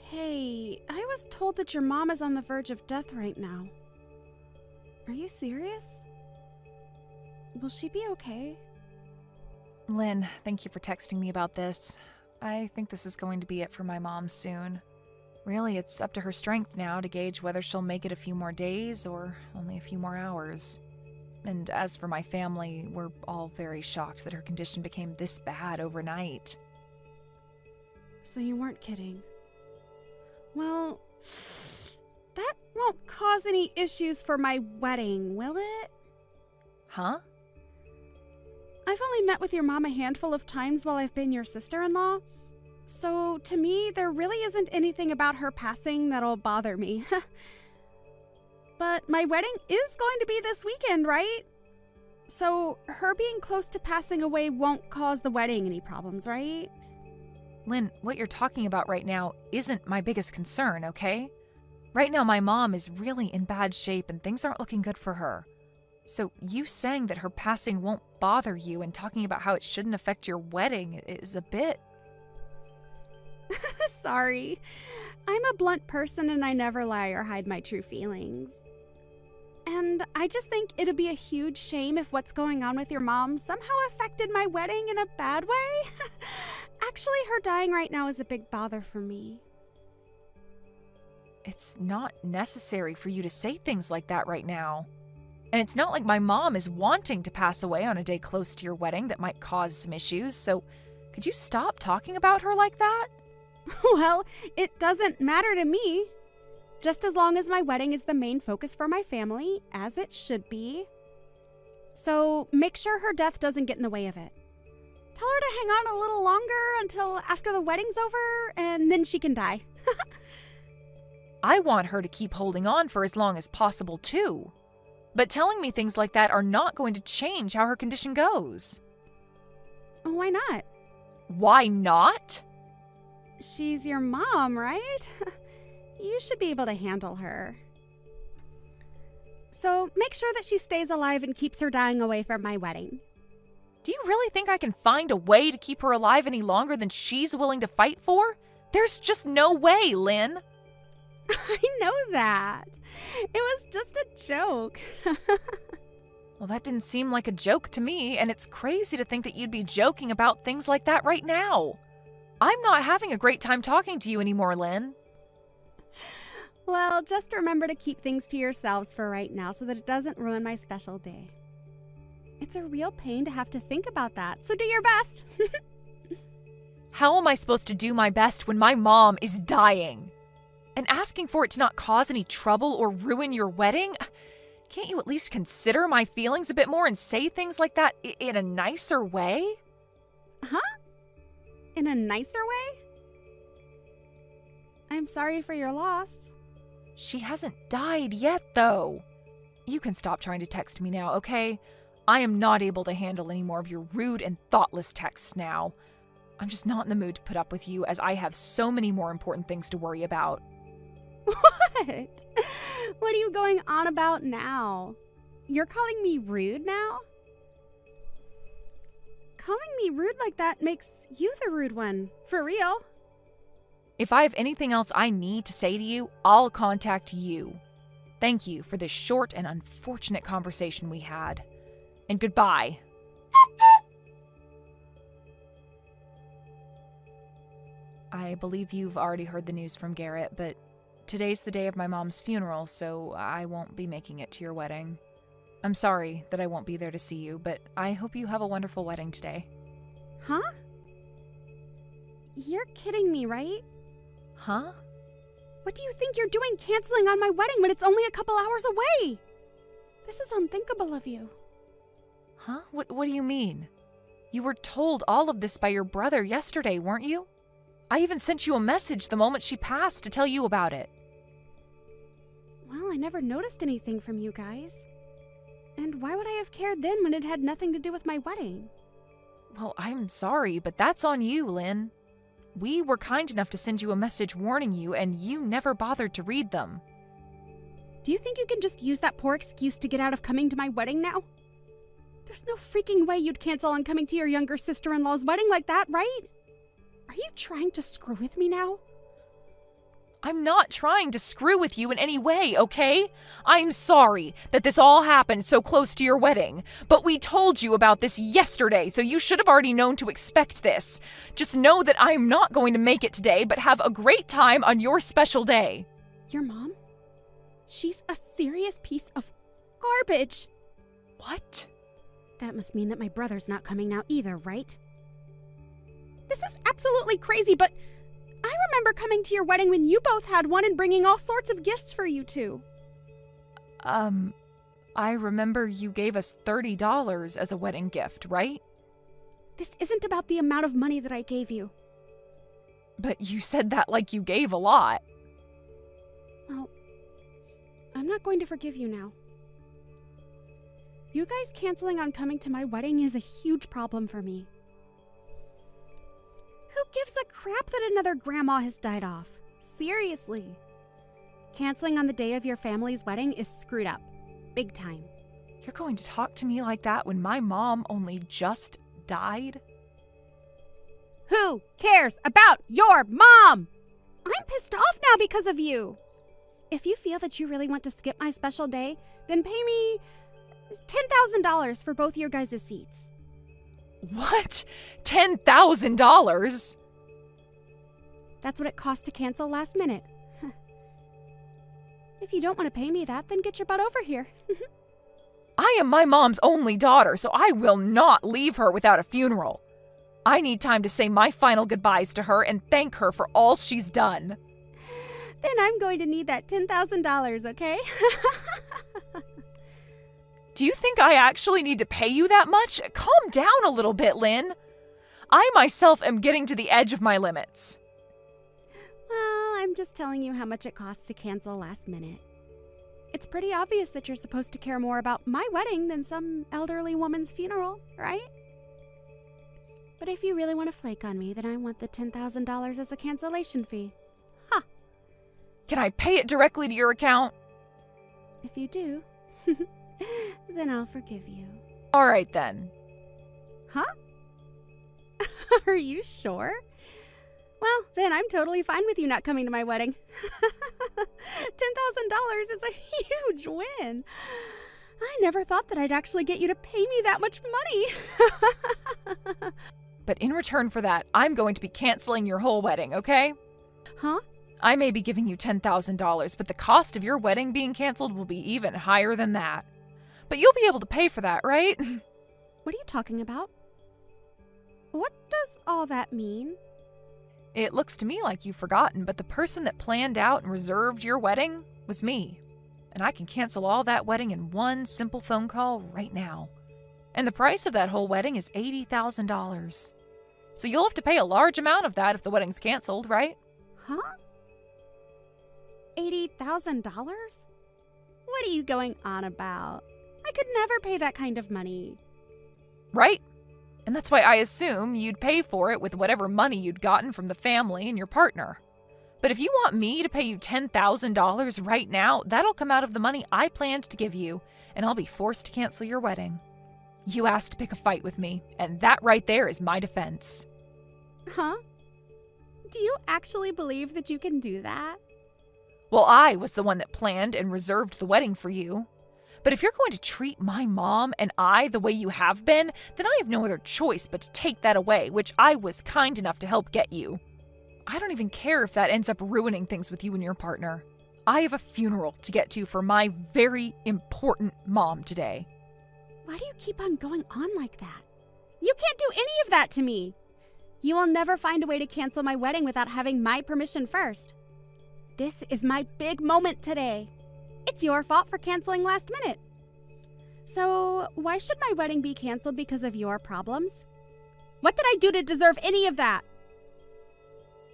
Hey, I was told that your mom is on the verge of death right now. Are you serious? Will she be okay? Lynn, thank you for texting me about this. I think this is going to be it for my mom soon. Really, it's up to her strength now to gauge whether she'll make it a few more days or only a few more hours. And as for my family, we're all very shocked that her condition became this bad overnight. So you weren't kidding. Well, that won't cause any issues for my wedding, will it? Huh? I've only met with your mom a handful of times while I've been your sister-in-law, so to me, there really isn't anything about her passing that'll bother me. But my wedding is going to be this weekend, right? So her being close to passing away won't cause the wedding any problems, right? Lynn, what you're talking about right now isn't my biggest concern, okay? Right now, my mom is really in bad shape and things aren't looking good for her. So you saying that her passing won't bother you and talking about how it shouldn't affect your wedding is a bit... Sorry. I'm a blunt person and I never lie or hide my true feelings. And I just think it'd be a huge shame if what's going on with your mom somehow affected my wedding in a bad way. Actually, her dying right now is a big bother for me. It's not necessary for you to say things like that right now. And it's not like my mom is wanting to pass away on a day close to your wedding that might cause some issues, so could you stop talking about her like that? Well, it doesn't matter to me. Just as long as my wedding is the main focus for my family, as it should be. So make sure her death doesn't get in the way of it. Tell her to hang on a little longer until after the wedding's over, and then she can die. I want her to keep holding on for as long as possible, too. But telling me things like that are not going to change how her condition goes. Why not? Why not? She's your mom, right? You should be able to handle her. So make sure that she stays alive and keeps her dying away from my wedding. Do you really think I can find a way to keep her alive any longer than she's willing to fight for? There's just no way, Lynn. I know that. It was just a joke. Well, that didn't seem like a joke to me, and it's crazy to think that you'd be joking about things like that right now. I'm not having a great time talking to you anymore, Lynn. Well, just remember to keep things to yourselves for right now so that it doesn't ruin my special day. It's a real pain to have to think about that, so do your best. How am I supposed to do my best when my mom is dying? And asking for it to not cause any trouble or ruin your wedding? Can't you at least consider my feelings a bit more and say things like that in a nicer way? Huh? In a nicer way? I'm sorry for your loss. She hasn't died yet, though. You can stop trying to text me now, okay? I am not able to handle any more of your rude and thoughtless texts now. I'm just not in the mood to put up with you, as I have so many more important things to worry about. What? What are you going on about now? You're calling me rude now? Calling me rude like that makes you the rude one, for real. If I have anything else I need to say to you, I'll contact you. Thank you for this short and unfortunate conversation we had. And goodbye. I believe you've already heard the news from Garrett, but today's the day of my mom's funeral, so I won't be making it to your wedding. I'm sorry that I won't be there to see you, but I hope you have a wonderful wedding today. Huh? You're kidding me, right? Huh? What do you think you're doing canceling on my wedding when it's only a couple hours away? This is unthinkable of you. Huh? What do you mean? You were told all of this by your brother yesterday, weren't you? I even sent you a message the moment she passed to tell you about it. Well, I never noticed anything from you guys. And why would I have cared then when it had nothing to do with my wedding? Well, I'm sorry, but that's on you, Lynn. We were kind enough to send you a message warning you, and you never bothered to read them. Do you think you can just use that poor excuse to get out of coming to my wedding now? There's no freaking way you'd cancel on coming to your younger sister-in-law's wedding like that, right? Are you trying to screw with me now? I'm not trying to screw with you in any way, okay? I'm sorry that this all happened so close to your wedding, but we told you about this yesterday, so you should have already known to expect this. Just know that I'm not going to make it today, but have a great time on your special day. Your mom? She's a serious piece of garbage. What? That must mean that my brother's not coming now either, right? This is absolutely crazy, but I remember coming to your wedding when you both had one and bringing all sorts of gifts for you two. I remember you gave us $30 as a wedding gift, right? This isn't about the amount of money that I gave you. But you said that like you gave a lot. Well, I'm not going to forgive you now. You guys canceling on coming to my wedding is a huge problem for me. Who gives a crap that another grandma has died off? Seriously. Canceling on the day of your family's wedding is screwed up. Big time. You're going to talk to me like that when my mom only just died? Who cares about your mom? I'm pissed off now because of you. If you feel that you really want to skip my special day, then pay me $10,000 for both your guys' seats. What? $10,000? That's what it cost to cancel last minute. If you don't want to pay me that, then get your butt over here. I am my mom's only daughter, so I will not leave her without a funeral. I need time to say my final goodbyes to her and thank her for all she's done. Then I'm going to need that $10,000, okay? Do you think I actually need to pay you that much? Calm down a little bit, Lynn. I myself am getting to the edge of my limits. Well, I'm just telling you how much it costs to cancel last minute. It's pretty obvious that you're supposed to care more about my wedding than some elderly woman's funeral, right? But if you really want to flake on me, then I want the $10,000 as a cancellation fee. Ha! Can I pay it directly to your account? If you do, then I'll forgive you. All right, then. Huh? Are you sure? Well, then I'm totally fine with you not coming to my wedding. $10,000 is a huge win. I never thought that I'd actually get you to pay me that much money. But in return for that, I'm going to be canceling your whole wedding, okay? Huh? I may be giving you $10,000, but the cost of your wedding being canceled will be even higher than that. But you'll be able to pay for that, right? What are you talking about? What does all that mean? It looks to me like you've forgotten, but the person that planned out and reserved your wedding was me. And I can cancel all that wedding in one simple phone call right now. And the price of that whole wedding is $80,000. So you'll have to pay a large amount of that if the wedding's canceled, right? Huh? $80,000? What are you going on about? I could never pay that kind of money. Right? And that's why I assume you'd pay for it with whatever money you'd gotten from the family and your partner. But if you want me to pay you $10,000 right now, that'll come out of the money I planned to give you, and I'll be forced to cancel your wedding. You asked to pick a fight with me, and that right there is my defense. Huh? Do you actually believe that you can do that? Well, I was the one that planned and reserved the wedding for you. But if you're going to treat my mom and I the way you have been, then I have no other choice but to take that away, which I was kind enough to help get you. I don't even care if that ends up ruining things with you and your partner. I have a funeral to get to for my very important mom today. Why do you keep on going on like that? You can't do any of that to me. You will never find a way to cancel my wedding without having my permission first. This is my big moment today. It's your fault for canceling last minute. So, why should my wedding be canceled because of your problems? What did I do to deserve any of that?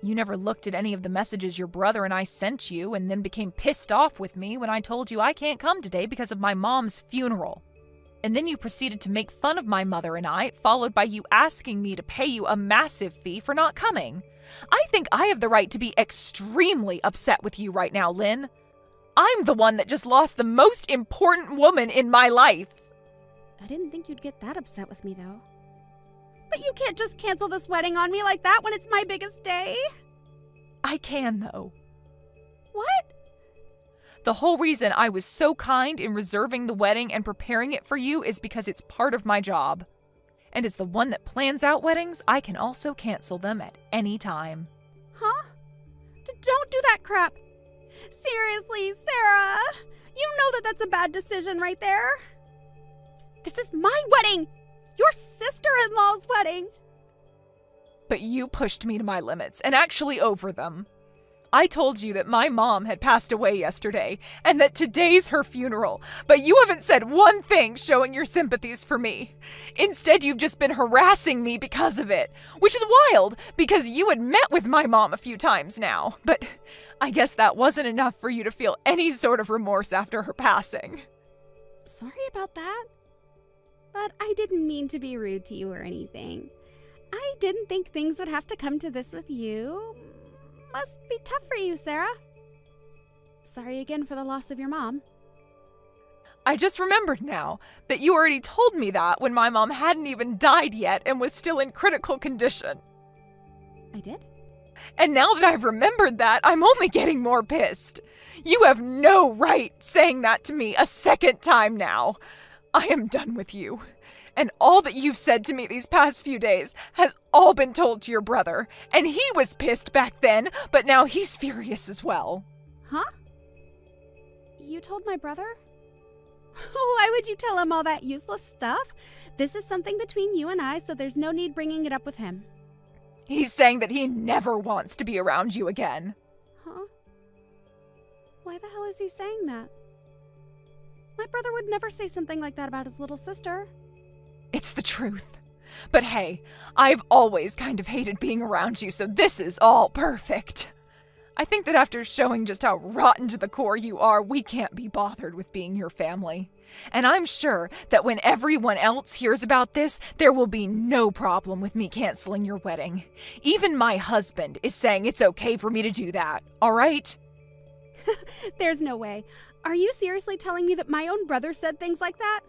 You never looked at any of the messages your brother and I sent you and then became pissed off with me when I told you I can't come today because of my mom's funeral. And then you proceeded to make fun of my mother and I, followed by you asking me to pay you a massive fee for not coming. I think I have the right to be extremely upset with you right now, Lynn. I'm the one that just lost the most important woman in my life. I didn't think you'd get that upset with me, though. But you can't just cancel this wedding on me like that when it's my biggest day. I can, though. The whole reason I was so kind in reserving the wedding and preparing it for you is because it's part of my job. And as the one that plans out weddings, I can also cancel them at any time. Huh? Don't do that crap. Seriously, Sarah. You know that that's a bad decision right there. This is my wedding. Your sister-in-law's wedding. But you pushed me to my limits, and actually over them. I told you that my mom had passed away yesterday, and that today's her funeral, but you haven't said one thing showing your sympathies for me. Instead, you've just been harassing me because of it, which is wild, because you had met with my mom a few times now, but I guess that wasn't enough for you to feel any sort of remorse after her passing. Sorry about that. But I didn't mean to be rude to you or anything. I didn't think things would have to come to this with you. Must be tough for you, Sarah. Sorry again for the loss of your mom. I just remembered now that you already told me that when my mom hadn't even died yet and was still in critical condition. I did? And now that I've remembered that, I'm only getting more pissed. You have no right saying that to me a second time now. I am done with you. And all that you've said to me these past few days has all been told to your brother. And he was pissed back then, but now he's furious as well. Huh? You told my brother? Why would you tell him all that useless stuff? This is something between you and I, so there's no need bringing it up with him. He's saying that he never wants to be around you again. Huh? Why the hell is he saying that? My brother would never say something like that about his little sister. It's the truth. But hey, I've always kind of hated being around you, so this is all perfect. I think that after showing just how rotten to the core you are, we can't be bothered with being your family. And I'm sure that when everyone else hears about this, there will be no problem with me canceling your wedding. Even my husband is saying it's okay for me to do that, all right? There's no way. Are you seriously telling me that my own brother said things like that?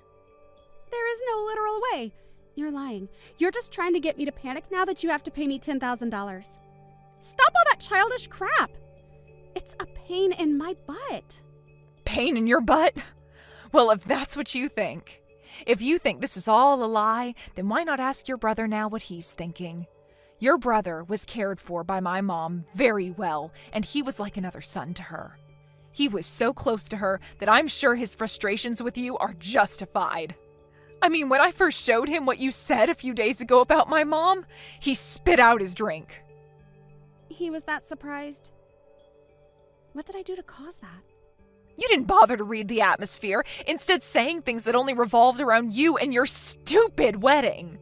There is no literal way. You're lying. You're just trying to get me to panic now that you have to pay me $10,000. Stop all that childish crap. It's a pain in my butt. Pain in your butt? Well, if that's what you think. If you think this is all a lie, then why not ask your brother now what he's thinking? Your brother was cared for by my mom very well, and he was like another son to her. He was so close to her that I'm sure his frustrations with you are justified. I mean, when I first showed him what you said a few days ago about my mom, he spit out his drink. He was that surprised. What did I do to cause that? You didn't bother to read the atmosphere, instead saying things that only revolved around you and your stupid wedding.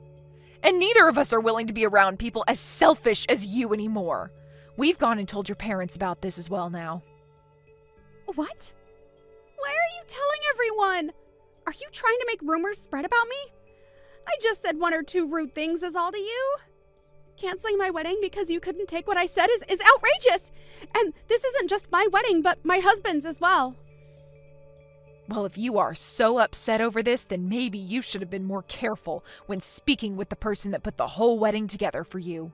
And neither of us are willing to be around people as selfish as you anymore. We've gone and told your parents about this as well now. What? Why are you telling everyone? Are you trying to make rumors spread about me? I just said one or two rude things is all to you. Canceling my wedding because you couldn't take what I said is outrageous. And this isn't just my wedding, but my husband's as well. Well, if you are so upset over this, then maybe you should have been more careful when speaking with the person that put the whole wedding together for you.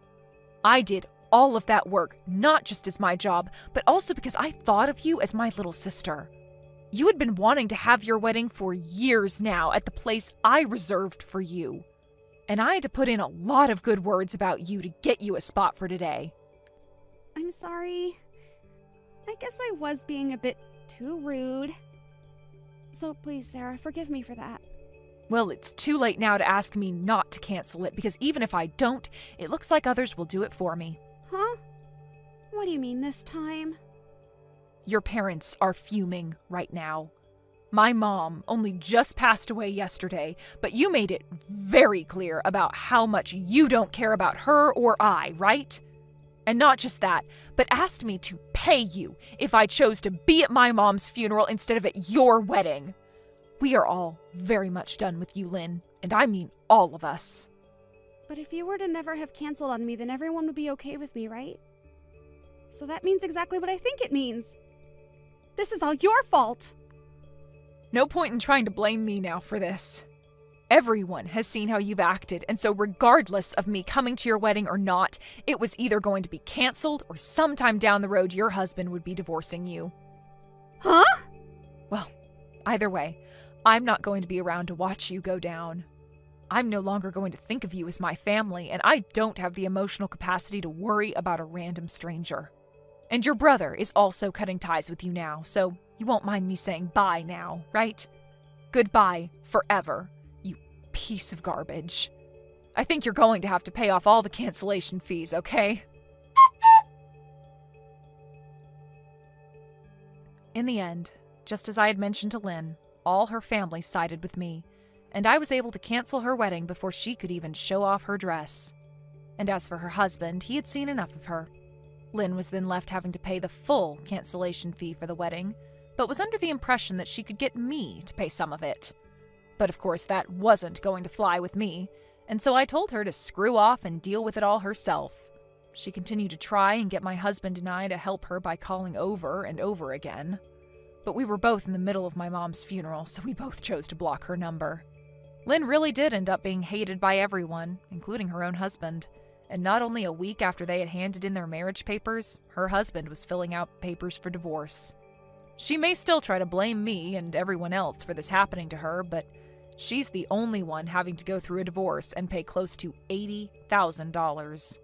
I did all of that work, not just as my job, but also because I thought of you as my little sister. You had been wanting to have your wedding for years now at the place I reserved for you. And I had to put in a lot of good words about you to get you a spot for today. I'm sorry. I guess I was being a bit too rude. So please, Sarah, forgive me for that. Well, it's too late now to ask me not to cancel it, because even if I don't, it looks like others will do it for me. Huh? What do you mean this time? Your parents are fuming right now. My mom only just passed away yesterday, but you made it very clear about how much you don't care about her or I, right? And not just that, but asked me to pay you if I chose to be at my mom's funeral instead of at your wedding. We are all very much done with you, Lynn, and I mean all of us. But if you were to never have canceled on me, then everyone would be okay with me, right? So that means exactly what I think it means. This is all your fault. No point in trying to blame me now for this. Everyone has seen how you've acted, and so regardless of me coming to your wedding or not, it was either going to be canceled or sometime down the road your husband would be divorcing you. Huh? Well, either way, I'm not going to be around to watch you go down. I'm no longer going to think of you as my family, and I don't have the emotional capacity to worry about a random stranger. And your brother is also cutting ties with you now, so you won't mind me saying bye now, right? Goodbye forever, you piece of garbage. I think you're going to have to pay off all the cancellation fees, okay? In the end, just as I had mentioned to Lynn, all her family sided with me, and I was able to cancel her wedding before she could even show off her dress. And as for her husband, he had seen enough of her. Lynn was then left having to pay the full cancellation fee for the wedding, but was under the impression that she could get me to pay some of it. But of course that wasn't going to fly with me, and so I told her to screw off and deal with it all herself. She continued to try and get my husband and I to help her by calling over and over again. But we were both in the middle of my mom's funeral, so we both chose to block her number. Lynn really did end up being hated by everyone, including her own husband. And not only a week after they had handed in their marriage papers, her husband was filling out papers for divorce. She may still try to blame me and everyone else for this happening to her, but she's the only one having to go through a divorce and pay close to $80,000.